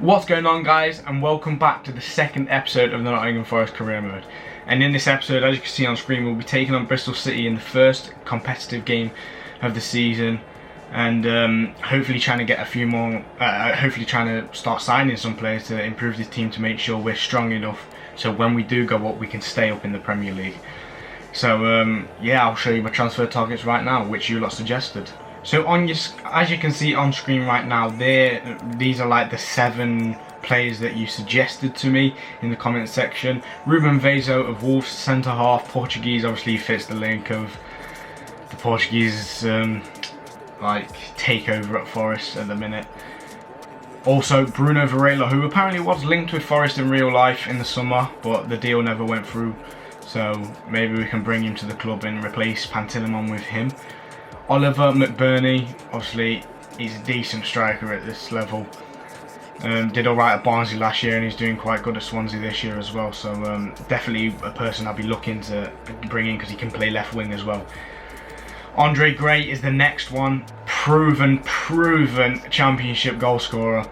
What's going on, guys, and welcome back to the second episode of the Nottingham Forest career mode. And in this episode, as you can see on screen, we'll be taking on Bristol City in the first competitive game of the season, and hopefully trying to get a few more, hopefully trying to start signing some players to improve this team to make sure we're strong enough so when we do go up we can stay up in the Premier League. So yeah, I'll show you my transfer targets right now, which you lot suggested. So as you can see on screen right now, these are like the 7 players that you suggested to me in the comment section. Ruben Vezo of Wolves, centre half, Portuguese, obviously fits the link of the Portuguese like takeover at Forest at the minute. Also Bruno Varela, who apparently was linked with Forest in real life in the summer, but the deal never went through. So maybe we can bring him to the club and replace Pantilimon with him. Oliver McBurney, obviously he's a decent striker at this level. Did alright at Barnsley last year and he's doing quite good at Swansea this year as well. So definitely a person I'll be looking to bring in because he can play left wing as well. Andre Gray is the next one. Proven championship goal scorer.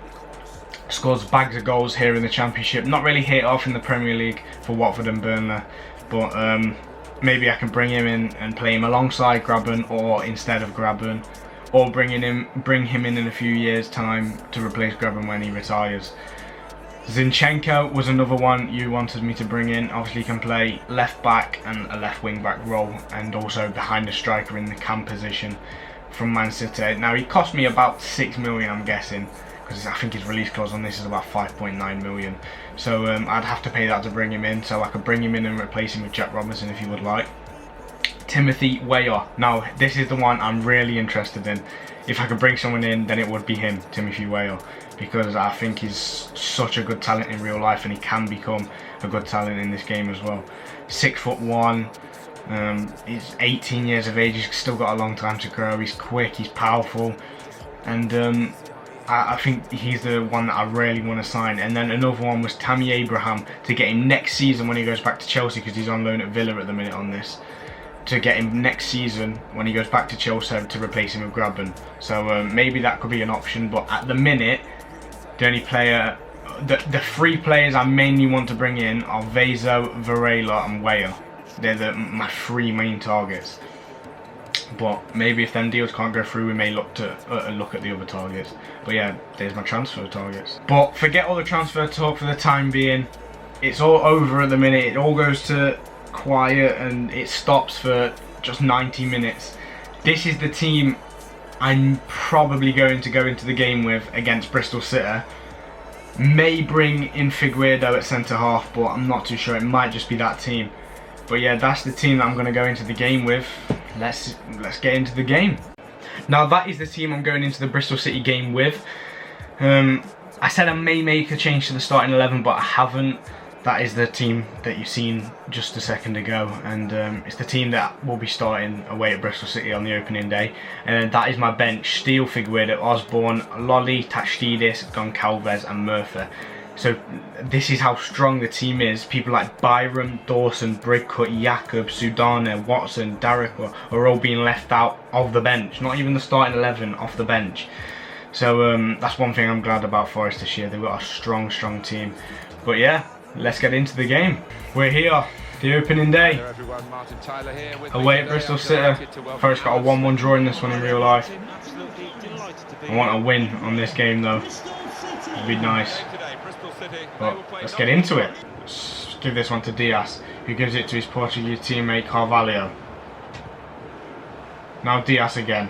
Scores bags of goals here in the championship. Not really hit off in the Premier League for Watford and Burnley, but maybe I can bring him in and play him alongside Graben or instead of Graben, or bring him in a few years time to replace Graben when he retires. Zinchenko was another one you wanted me to bring in. Obviously he can play left back and a left wing back role, and also behind the striker in the cam position from Man City. Now he cost me about 6 million, I'm guessing, because I think his release clause on this is about 5.9 million. So I'd have to pay that to bring him in, so I could bring him in and replace him with Jack Robinson if you would like. Timothy Weah. Now this is the one I'm really interested in. If I could bring someone in, then it would be him, Timothy Weah, because I think he's such a good talent in real life and he can become a good talent in this game as well. 6'1", he's 18 years of age, he's still got a long time to grow, he's quick, he's powerful, and I think he's the one that I really want to sign. And then another one was Tammy Abraham, to get him next season when he goes back to Chelsea, because he's on loan at Villa at the minute on this. To get him next season when he goes back to Chelsea to replace him with Graben. So maybe that could be an option, but at the minute, the only player, the 3 players I mainly want to bring in are Vezo, Varela and Weah. They're my 3 main targets. But maybe if them deals can't go through, we may look to look at the other targets. But yeah, there's my transfer targets. But forget all the transfer talk for the time being. It's all over at the minute. It all goes to quiet and it stops for just 90 minutes. This is the team I'm probably going to go into the game with against Bristol City. May bring in Figueiredo at centre half, but I'm not too sure. It might just be that team. But yeah, that's the team that I'm going to go into the game with. Let's get into the game. Now that is the team I'm going into the Bristol City game with. I said I may make a change to the starting 11, but I haven't. That is the team that you've seen just a second ago, and it's the team that will be starting away at Bristol City on the opening day. And that is my bench: Steele, Figueiredo, Osborne, Lolly, Tachidis, Goncalves and Murphy. So this is how strong the team is. People like Byram, Dawson, Brigcut, Jakob, Sudana, Watson, Darrick are all being left out of the bench. Not even the starting 11, off the bench. So that's one thing I'm glad about Forest this year. They've got a strong team. But yeah, let's get into the game. We're here, the opening day, away at Bristol City. Forest got a 1-1 draw in this one in real life. I want a win on this game though. It'd be nice. But let's get into it. Let's give this one to Diaz, who gives it to his Portuguese teammate Carvalho. Now Diaz again.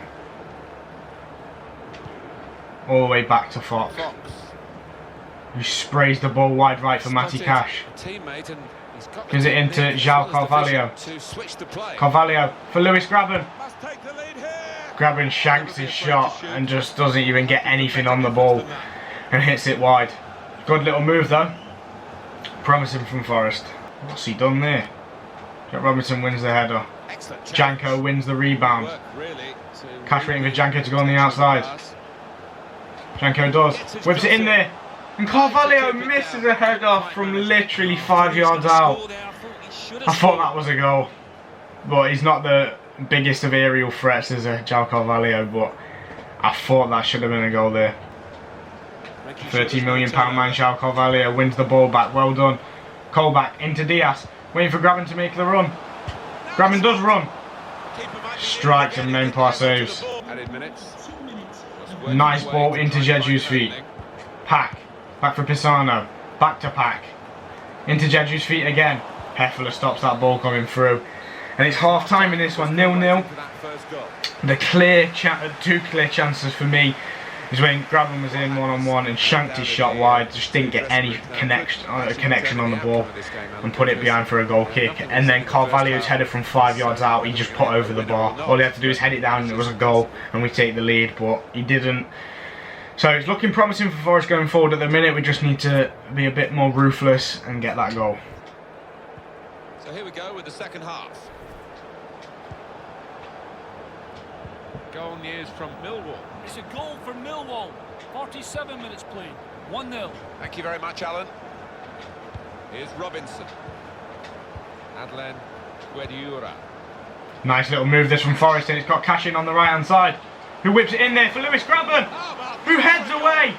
All the way back to Fox, who sprays the ball wide right for Matty Cash. Gives it into João Carvalho. Carvalho for Lewis Graben. Graben shanks his shot and just doesn't even get anything on the ball and hits it wide. Good little move though. Promising from Forest. What's he done there? Jack Robinson wins the header. Janko wins the rebound. Cash waiting for Janko to go on the outside. Janko does. Whips it in there. And Carvalho misses a header from literally 5 yards out. I thought that was a goal. But he's not the biggest of aerial threats as a João Carvalho, but I thought that should have been a goal there. £13 million man, João Carvalho wins the ball back. Well done. Colback into Diaz, waiting for Graben to make the run. Graben does run. Strikes and Mempar saves. Nice ball into Jeju's feet. Pack. Back for Pisano. Back to Pack. Into Jeju's feet again. Heffler stops that ball coming through. And it's half time in this one, 0-0. The two clear chances for me is when Graben was in one-on-one and shanked his shot wide, just didn't get any connection on the ball and put it behind for a goal kick. And then Carvalho's header from 5 yards out, he just put over the bar. All he had to do is head it down and it was a goal and we take the lead, but he didn't. So it's looking promising for Forest going forward at the minute. We just need to be a bit more ruthless and get that goal. So here we go with the second half. Goal news from Millwall. It's a goal for Millwall. 47 minutes played. 1-0. Thank you very much, Alan. Here's Robinson. Adlen Guediura. Nice little move this from Forest, and it's got Cash in on the right hand side, who whips it in there for Lewis Graben, who heads away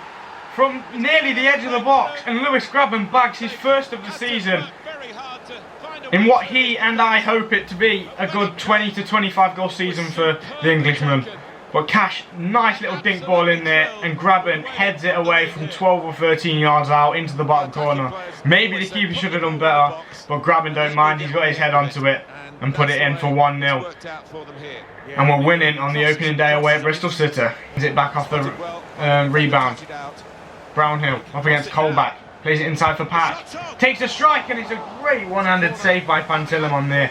from nearly the edge of the box, and Lewis Graben bags his first of the season in what he and I hope it to be a good 20 to 25 goal season for the Englishman. But Cash, nice little dink ball in there, and Graben heads it away from 12 or 13 yards out into the bottom corner. Maybe the keeper should have done better, but Graben don't mind, he's got his head onto it and put it in for 1-0. And we're winning on the opening day away at Bristol City. Is it back off the rebound? Brownhill up against Colback. Plays it inside for Pat. Takes a strike, and it's a great one-handed save by Pantilimon there.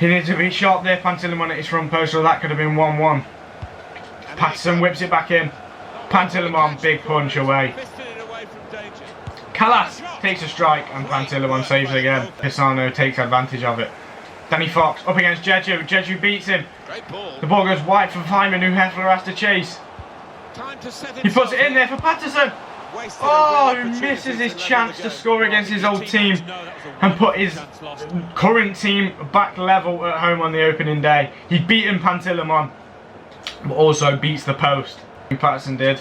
He needs to be sharp there, Pantilimon at his front post, so that could have been 1-1. Patterson whips it back in. Pantilimon, big punch away. Callas takes a strike, and Pantilimon saves again. Pisano takes advantage of it. Danny Fox up against Jeju. Jeju beats him. The ball goes wide for Feynman, who Heffler has to chase. He puts it in there for Patterson. Oh, who misses his chance to score against his old team and put his current team back level at home on the opening day. He'd beaten Pantilimon, but also beats the post. Patterson did,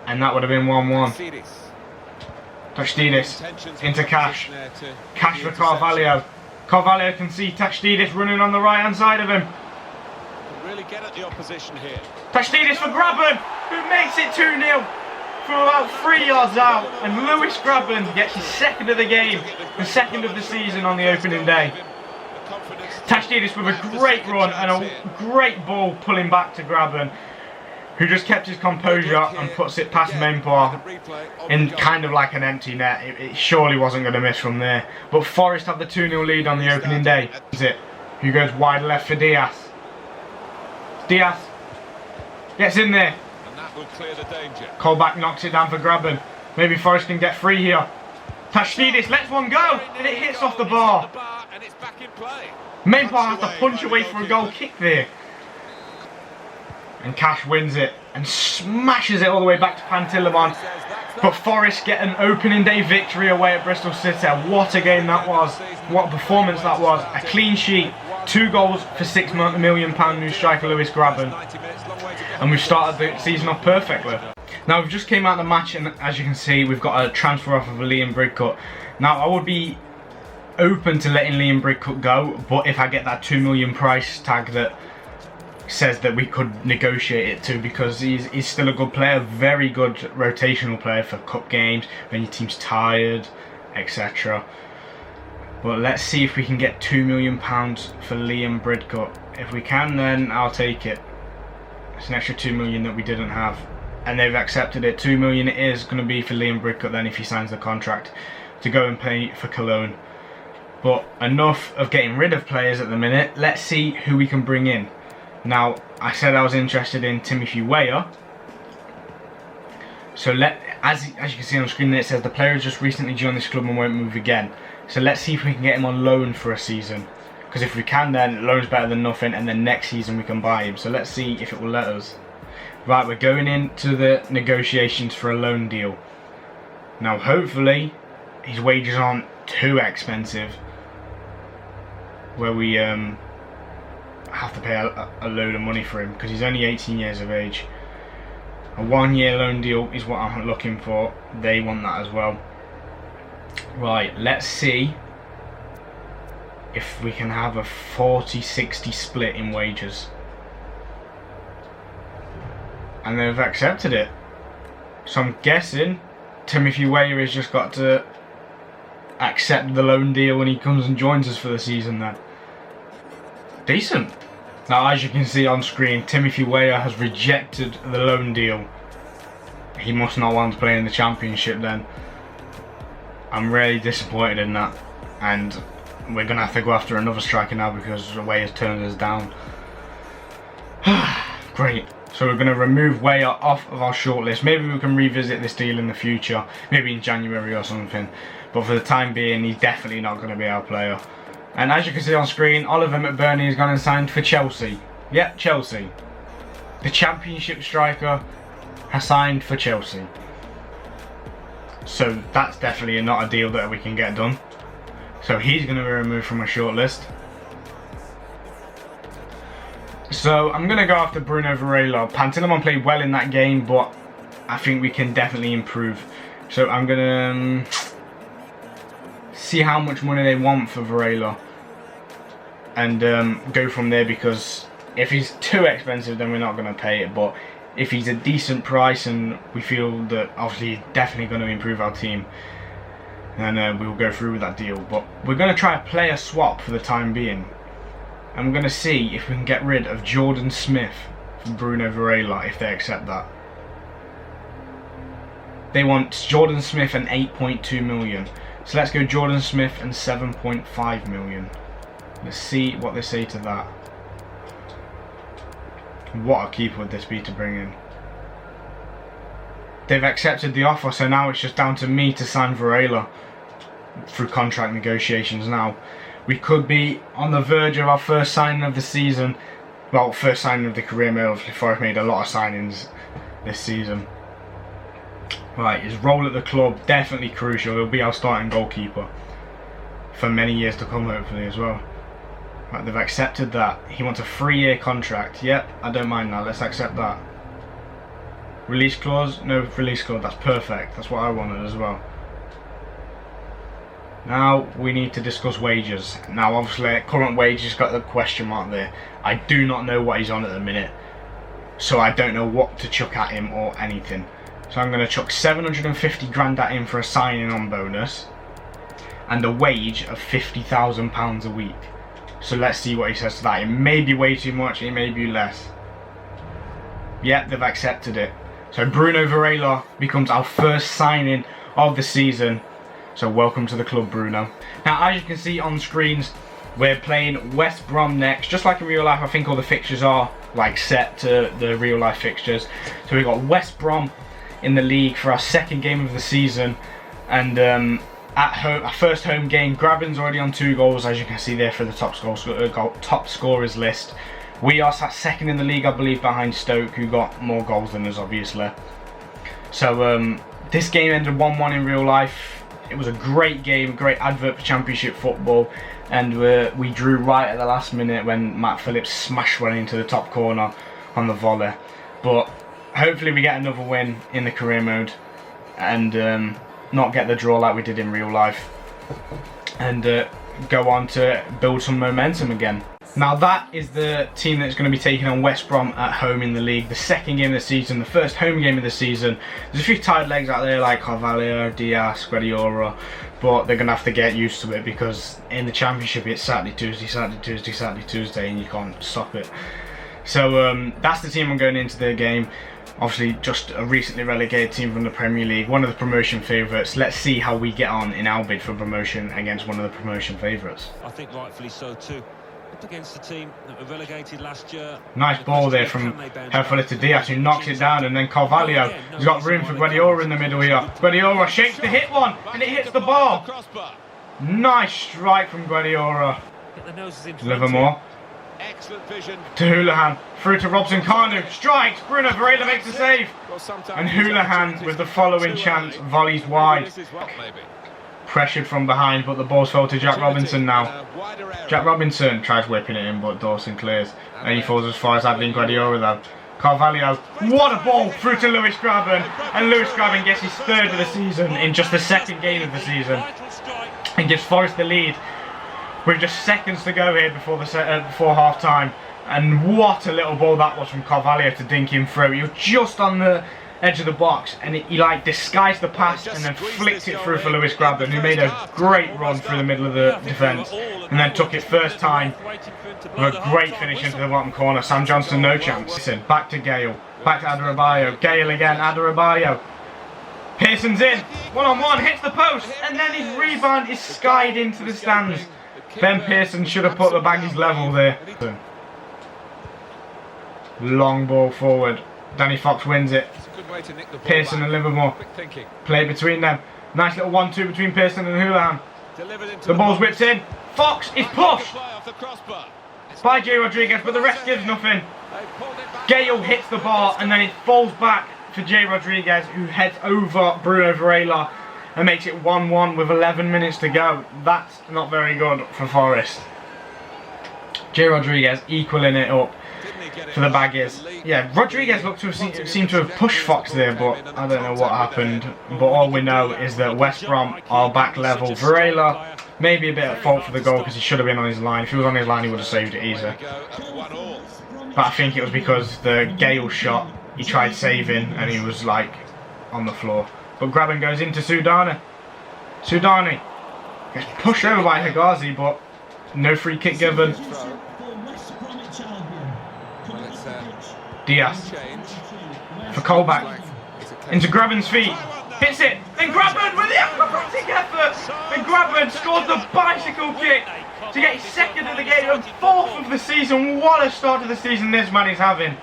and that would have been 1-1. Tachtidis into Cash. Cash for Carvalho. Carvalho can see Tachtidis running on the right hand side of him. Really get at the opposition here. Tachtidis for Graben, who makes it 2-0. From about 3 yards out, and Lewis Graben gets his second of the game, the second of the season on the opening day. Tachtidis with a great run and a great ball pulling back to Graben, who just kept his composure and puts it past Mempar in kind of like an empty net. It surely wasn't going to miss from there. But Forest have the 2-0 lead on the opening day. Is it? Who goes wide left for Diaz? Diaz gets in there. Will clear the danger. Colback knocks it down for Graben. Maybe Forest can get free here. Tachtidis lets one go, and it hits off the bar. Mempar has to punch away for a goal kick there. And Cash wins it and smashes it all the way back to Pantilimon. But Forest get an opening day victory away at Bristol City. What a game that was. What a performance that was. A clean sheet. 2 goals for £6 million new striker Lewis Graben. And we've started the season off perfectly. Now we've just came out of the match, and as you can see we've got a transfer offer of Liam Bridcut. Now I would be open to letting Liam Bridcut go, but if I get that 2 million price tag that says that we could negotiate it to, because he's still a good player, very good rotational player for cup games when your team's tired, etc. But let's see if we can get £2 million for Liam Bridcut. If we can, then I'll take it. It's an extra 2 million that we didn't have, and they've accepted it. 2 million it is going to be for Liam Bridcut then if he signs the contract to go and play for Cologne. But enough of getting rid of players at the minute. Let's see who we can bring in. Now I said I was interested in Timothy Weah. So as you can see on screen, it says the player has just recently joined this club and won't move again. So let's see if we can get him on loan for a season. Because if we can, then loan's better than nothing, and then next season we can buy him. So let's see if it will let us. Right, we're going into the negotiations for a loan deal. Now hopefully his wages aren't too expensive, where we have to pay a load of money for him, because he's only 18 years of age. A 1-year loan deal is what I'm looking for. They want that as well. Right, let's see if we can have a 40-60 split in wages. And they've accepted it. So I'm guessing Timothy Weah has just got to accept the loan deal when he comes and joins us for the season then. Decent. Now, as you can see on screen, Timothy Weah has rejected the loan deal. He must not want to play in the Championship then. I'm really disappointed in that. And we're going to have to go after another striker now because Weah has turned us down. Great. So we're going to remove Weah off of our shortlist. Maybe we can revisit this deal in the future. Maybe in January or something. But for the time being, he's definitely not going to be our player. And as you can see on screen, Oliver McBurney has gone and signed for Chelsea. Yep, Chelsea. The Championship striker has signed for Chelsea. So that's definitely not a deal that we can get done. So he's going to be removed from my shortlist. So I'm going to go after Bruno Varela. Pantilimon played well in that game, but I think we can definitely improve. So I'm going to see how much money they want for Varela. And go from there, because if he's too expensive then we're not going to pay it. But if he's a decent price and we feel that obviously he's definitely going to improve our team, then we will go through with that deal. But we're going to try a player swap for the time being. And we're going to see if we can get rid of Jordan Smith from Bruno Varela if they accept that. They want Jordan Smith and 8.2 million. So let's go Jordan Smith and 7.5 million. Let's see what they say to that. What a keeper would this be to bring in. They've accepted the offer, so now it's just down to me to sign Varela through contract negotiations now. We could be on the verge of our first signing of the season. Well, first signing of the career mode. Obviously, Forest made a lot of signings this season. Right, his role at the club, definitely crucial. He'll be our starting goalkeeper for many years to come, hopefully, as well. Right, they've accepted that. He wants a 3-year contract. Yep, I don't mind that. Let's accept that. Release clause? No release clause. That's perfect. That's what I wanted as well. Now we need to discuss wages. Now obviously current wages got the question mark there. I do not know what he's on at the minute, so I don't know what to chuck at him or anything. So I'm going to chuck 750 grand at him for a signing on bonus and a wage of £50,000 a week. So let's see what he says to that. It may be way too much, it may be less. Yep, they've accepted it. So Bruno Varela becomes our first signing of the season. So welcome to the club, Bruno. Now, as you can see on screens, we're playing West Brom next. Just like in real life, I think all the fixtures are like set to the real life fixtures. So we've got West Brom in the league for our second game of the season. And at home, our first home game, Graben's already on 2 goals, as you can see there for the top scorers list. We are sat second in the league, I believe, behind Stoke, who got more goals than us, obviously. So this game ended 1-1 in real life. It was a great game, great advert for Championship football, and we drew right at the last minute when Matt Phillips smashed one into the top corner on the volley. But hopefully we get another win in the career mode and not get the draw like we did in real life, and go on to build some momentum again. Now that is the team that's going to be taking on West Brom at home in the league. The second game of the season, the first home game of the season. There's a few tired legs out there like Carvalho, Diaz, Guardiola, but they're going to have to get used to it because in the Championship it's Saturday, Tuesday, Saturday, Tuesday, Saturday, Tuesday, and you can't stop it. So that's the team I'm going into the game. Obviously just a recently relegated team from the Premier League, one of the promotion favourites. Let's see how we get on in our bid for promotion against one of the promotion favourites. I think rightfully so too. Against the team that were relegated last year. Nice ball there from Herfele to Diaz, who knocks it down, and then Carvalho. He's got room for Guardiola in the middle here. Guardiola shakes to hit one, and it hits the bar. Nice strike from Guardiola. Livermore. Excellent vision. To Houlihan, through to Robson Kanu, strikes, Bruno Varela makes the save. And Houlihan with the following chance, volleys wide. Pressured from behind, but the ball's fell to Jack Robinson now. Jack Robinson tries whipping it in, but Dawson clears. And he falls as far as Adeline Guardiola though. Carvalho, what a ball through to Lewis Graben, and Lewis Graben gets his 3rd of the season in just the 2nd game of the season, and gives Forest the lead with just seconds to go here before half time. And what a little ball that was from Carvalho to dink him through. He was just on the edge of the box, and he like disguised the pass and then flicked it through for Lewis Graben, who made a great run through the middle of the defence, and then took it first time with a great finish into the bottom corner. Sam Johnson, no chance. Listen, back to Gale, back to Adarabioyo, Gale again, Adarabioyo. Pearson's in, one-on-one, hits the post, and then his rebound is skied into the stands. Ben Pearson should have put the baggies level there. Long ball forward. Danny Fox wins it. Pearson and Livermore play between them. Nice little 1-2 between Pearson and Houlihan. The ball's whipped in. Fox is pushed by Jay Rodriguez, but the ref gives nothing. Gale hits the bar, and then it falls back for Jay Rodriguez, who heads over Bruno Varela and makes it 1-1 with 11 minutes to go. That's not very good for Forest. Jay Rodriguez equaling it up for the Baggies. Yeah, Rodriguez looked to have seemed to have pushed Fox there, but I don't know what happened. But all we know is that West Brom are back level. Varela maybe a bit at fault for the goal because he should have been on his line. If he was on his line, he would have saved it easy. But I think it was because the Gale shot, he tried saving and he was like on the floor. But Graben goes into Soudani. Soudani gets pushed over by Higazi, but no free kick given. Diaz for Colback into Graben's feet, hits it, and Graben with the acrobatic effort, and Graben scores the bicycle kick to get his 2nd of the game and 4th of the season. What a start to the season this man is having.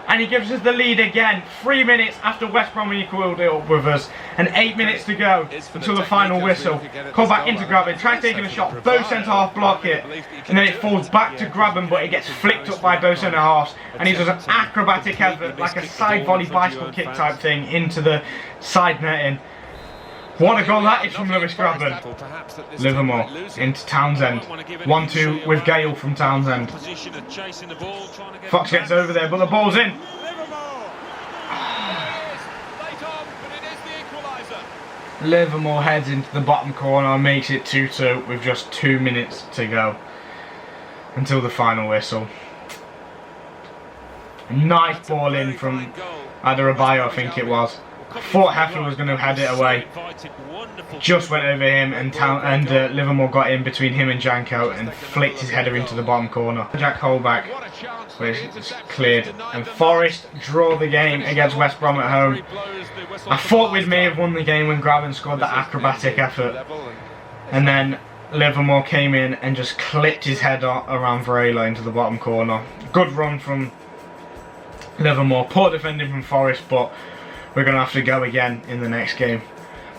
And he gives us the lead again, 3 minutes after West Brom equalled it up with us, and 8 minutes to go until the final whistle. Colback into Graben, tries taking a shot, both centre-half block it, and then it falls back to Graben, but it gets flicked up by both centre-halves, and he does an acrobatic effort, like a side volley bicycle kick type thing, into the side netting. What a goal that is from Lewis Graben. Livermore into Townsend. 1-2 with Gale from Townsend. Fox gets over there, but the ball's in. Livermore heads into the bottom corner and makes it 2-2 with just 2 minutes to go until the final whistle. Nice ball in from Adarabioyo, I think it was. I thought Heffer was going to head it away. Just went over him, and Livermore got in between him and Janko and flicked his header into the bottom corner. Jack Holback, which is cleared, and Forest draw the game against West Brom at home. I thought we may have won the game when Graben scored that acrobatic effort, and then Livermore came in and just clipped his head around Varela into the bottom corner. Good run from Livermore, poor defending from Forest, but we're going to have to go again in the next game.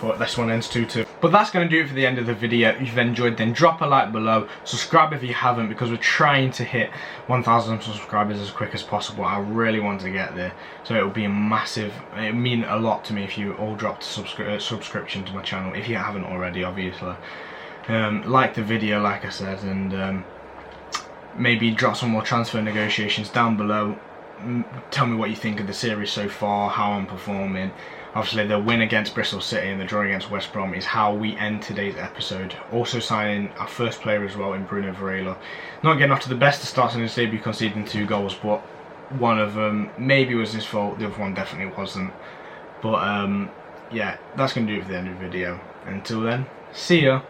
But this one ends 2-2. But that's going to do it for the end of the video. If you've enjoyed, then drop a like below. Subscribe if you haven't, because we're trying to hit 1,000 subscribers as quick as possible. I really want to get there. So it will be a massive, it would mean a lot to me if you all dropped a subscription to my channel. If you haven't already, obviously. Like the video, like I said, and maybe drop some more transfer negotiations down below. Tell me what you think of the series so far, how I'm performing. Obviously the win against Bristol City and the draw against West Brom is how we end today's episode. Also signing our first player as well in Bruno Varela. Not getting off to the best of starts in his debut, conceding 2 goals, but one of them maybe was his fault, the other one definitely wasn't. But yeah, that's going to do it for the end of the video. Until then, see ya.